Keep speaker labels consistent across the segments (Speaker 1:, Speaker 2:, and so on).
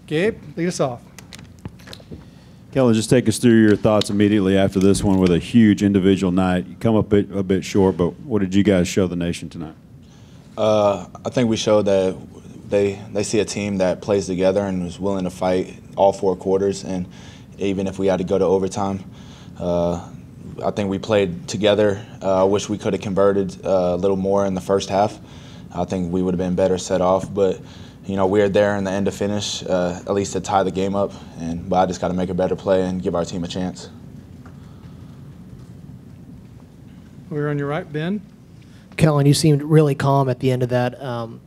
Speaker 1: Gabe, lead us off.
Speaker 2: Kellen, just take us through your thoughts immediately after this one with a huge individual night. You come up a bit short, but what did you guys show the nation tonight?
Speaker 3: I think we showed that they see a team that plays together and was willing to fight all 4 quarters, and even if we had to go to overtime. I think we played together. I wish we could have converted a little more in the first half. I think we would have been better set off, but we are there in the end to finish, at least to tie the game up. But I just got to make a better play and give our team a chance.
Speaker 1: We're on your right, Ben.
Speaker 4: Kellen, you seemed really calm at the end of that,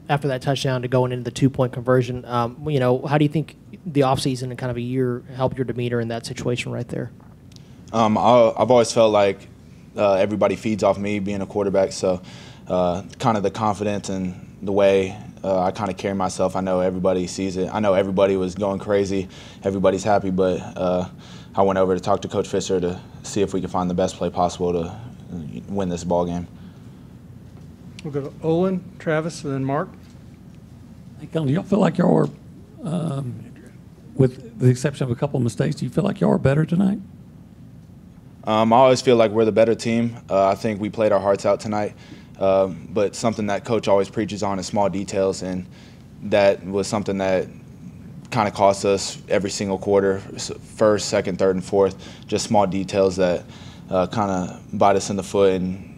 Speaker 4: after that touchdown to going into the 2-point conversion. How do you think the offseason and kind of a year helped your demeanor in that situation right there?
Speaker 3: I've always felt like everybody feeds off me being a quarterback, so kind of the confidence and the way I kind of carry myself, I know everybody sees it. I know everybody was going crazy, everybody's happy, but I went over to talk to Coach Fisher to see if we could find the best play possible to win this ball game.
Speaker 1: We'll go to Olin, Travis, and then Mark.
Speaker 5: Hey, Kellen, do y'all feel like y'all were, with the exception of a couple of mistakes, do you feel like y'all were better tonight?
Speaker 3: I always feel like we're the better team. I think we played our hearts out tonight, but something that Coach always preaches on is small details, and that was something that kind of cost us every single quarter, first, second, third, and fourth, just small details that kind of bite us in the foot and,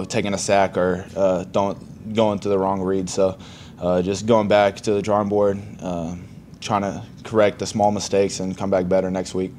Speaker 3: taking a sack or going to the wrong read. So just going back to the drawing board, trying to correct the small mistakes and come back better next week.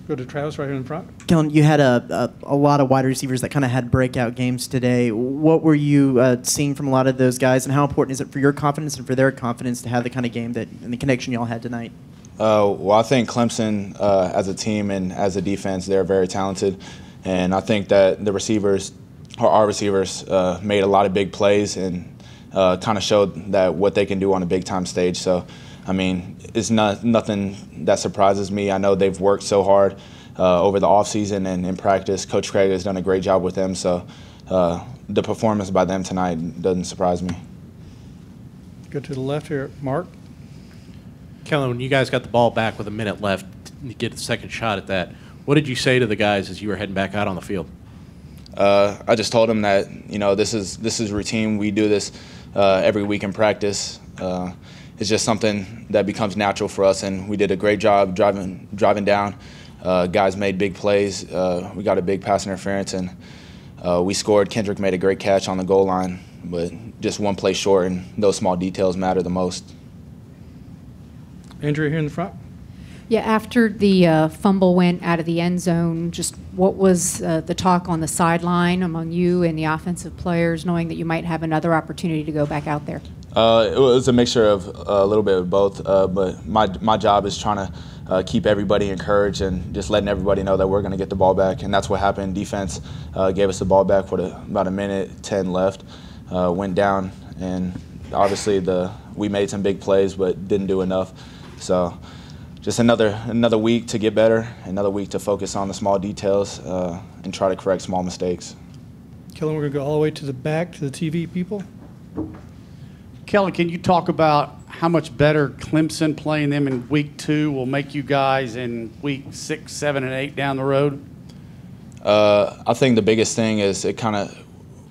Speaker 1: Go to Travis right here in front.
Speaker 6: Kellen, you had a lot of wide receivers that kind of had breakout games today. What were you seeing from a lot of those guys, and how important is it for your confidence and for their confidence to have the kind of game and the connection y'all had tonight?
Speaker 3: Well, I think Clemson, as a team and as a defense, they're very talented. And I think that the receivers, or our receivers, made a lot of big plays and kind of showed that what they can do on a big-time stage. So, it's nothing that surprises me. I know they've worked so hard over the offseason and in practice. Coach Craig has done a great job with them. So the performance by them tonight doesn't surprise me.
Speaker 1: Go to the left here, Mark.
Speaker 7: Kellen, when you guys got the ball back with a minute left, you get a second shot at that. What did you say to the guys as you were heading back out on the field?
Speaker 3: I just told them that this is routine. We do this every week in practice. It's just something that becomes natural for us, and we did a great job driving down. Guys made big plays. We got a big pass interference, and we scored. Kendrick made a great catch on the goal line, but just one play short, and those small details matter the most.
Speaker 1: Andrea here in the front.
Speaker 8: Yeah, after the fumble went out of the end zone, just what was the talk on the sideline among you and the offensive players, knowing that you might have another opportunity to go back out there?
Speaker 3: It was a mixture of a little bit of both, but my job is trying to keep everybody encouraged and just letting everybody know that we're going to get the ball back, and that's what happened. Defense gave us the ball back with about a minute 10 left, went down, and obviously we made some big plays but didn't do enough. So just another week to get better, another week to focus on the small details and try to correct small mistakes.
Speaker 1: Kellen, we're going to go all the way to the back to the TV people.
Speaker 9: Kellen, can you talk about how much better Clemson playing them in week 2 will make you guys in week 6, 7, and 8 down the road?
Speaker 3: I think the biggest thing is it kind of,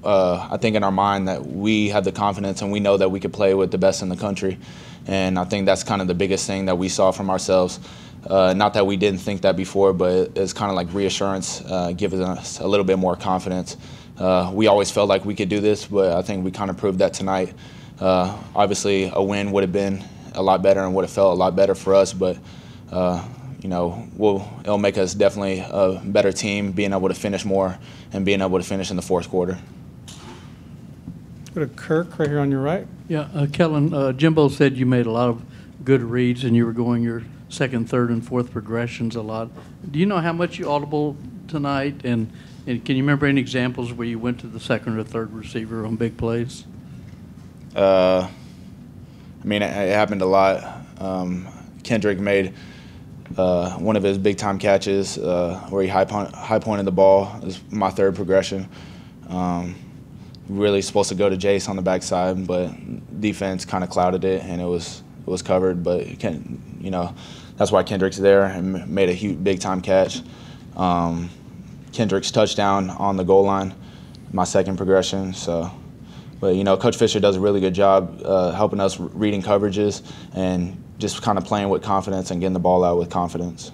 Speaker 3: I think in our mind that we have the confidence and we know that we could play with the best in the country. And I think that's kind of the biggest thing that we saw from ourselves. Not that we didn't think that before, but it's kind of like reassurance, giving us a little bit more confidence. We always felt like we could do this, but I think we kind of proved that tonight. Obviously, a win would have been a lot better and would have felt a lot better for us, but it'll make us definitely a better team, being able to finish more and being able to finish in the fourth quarter.
Speaker 1: Go to Kirk right here on your right.
Speaker 5: Yeah, Kellen, Jimbo said you made a lot of good reads and you were going your second, third, and fourth progressions a lot. Do you know how much you audible tonight, and can you remember any examples where you went to the second or third receiver on big plays?
Speaker 3: It happened a lot. Kendrick made one of his big-time catches where he high-pointed the ball. It was my third progression. Really supposed to go to Jace on the backside, but defense kind of clouded it, and it was was covered, but that's why Kendrick's there and made a huge, big-time catch. Kendrick's touchdown on the goal line, my second progression. So, but Coach Fisher does a really good job helping us reading coverages and just kind of playing with confidence and getting the ball out with confidence.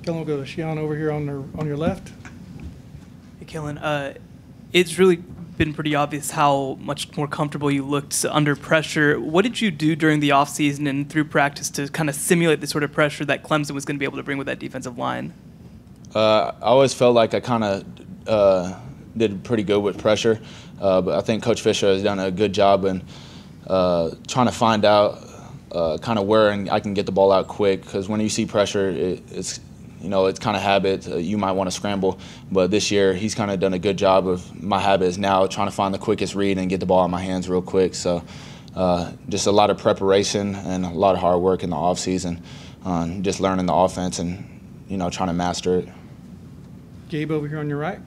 Speaker 1: Kellen, we'll go to Shion over here on your left.
Speaker 10: Hey, Kellen. It's really been pretty obvious how much more comfortable you looked under pressure. What did you do during the offseason and through practice to kind of simulate the sort of pressure that Clemson was going to be able to bring with that defensive line?
Speaker 3: I always felt like I kind of did pretty good with pressure, but I think Coach Fisher has done a good job in trying to find out kind of where I can get the ball out quick, because when you see pressure, it's kind of habit. You might want to scramble, but this year he's kind of done a good job of my habit is now trying to find the quickest read and get the ball in my hands real quick. So just a lot of preparation and a lot of hard work in the offseason on just learning the offense and trying to master it.
Speaker 1: Gabe over here on your right.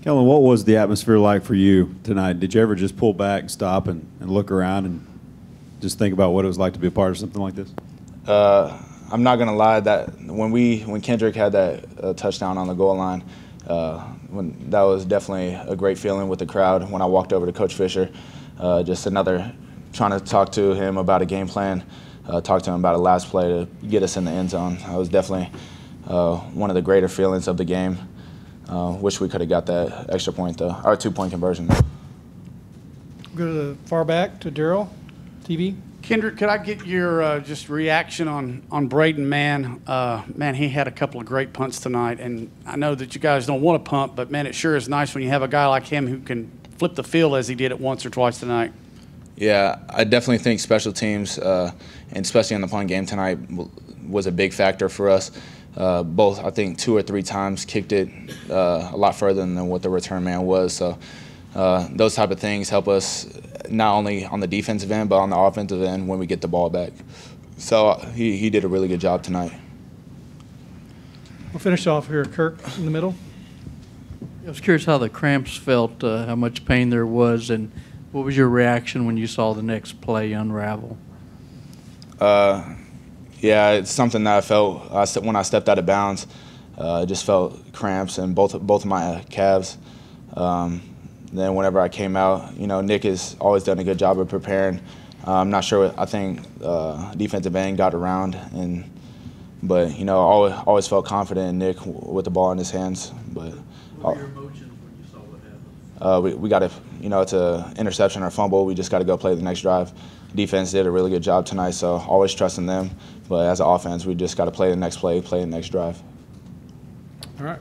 Speaker 2: Kellen, what was the atmosphere like for you tonight? Did you ever just pull back, stop, and look around and just think about what it was like to be a part of something like this?
Speaker 3: I'm not gonna lie, that when Kendrick had that touchdown on the goal line, that was definitely a great feeling with the crowd. When I walked over to Coach Fisher, just trying to talk to him about a game plan, talk to him about a last play to get us in the end zone. That was definitely one of the greater feelings of the game. Wish we could have got that extra point though, or 2-point conversion.
Speaker 1: We'll go to the far back to Daryl, TV.
Speaker 9: Kendrick, could I get your just reaction on Braden Mann? Man, he had a couple of great punts tonight, and I know that you guys don't want to punt, but man, it sure is nice when you have a guy like him who can flip the field as he did it once or twice tonight. Yeah, I definitely think special teams, and especially in the punt game tonight, was a big factor for us. Both, I think, 2 or 3 times kicked it a lot further than what the return man was. So those type of things help us not only on the defensive end, but on the offensive end when we get the ball back. So he did a really good job tonight.
Speaker 1: We'll finish off here, Kirk, in the middle.
Speaker 5: I was curious how the cramps felt, how much pain there was, and what was your reaction when you saw the next play unravel?
Speaker 3: Yeah, it's something that I felt when I stepped out of bounds. I just felt cramps in both of my calves. Then whenever I came out, Nick has always done a good job of preparing. I'm not sure. I think defensive end got around, but I always felt confident in Nick with the ball in his hands. But
Speaker 5: what were your emotions when you saw what happened?
Speaker 3: We got to, it's an interception or fumble. We just got to go play the next drive. Defense did a really good job tonight, so always trusting them. But as an offense, we just got to play the next play the next drive.
Speaker 1: All right.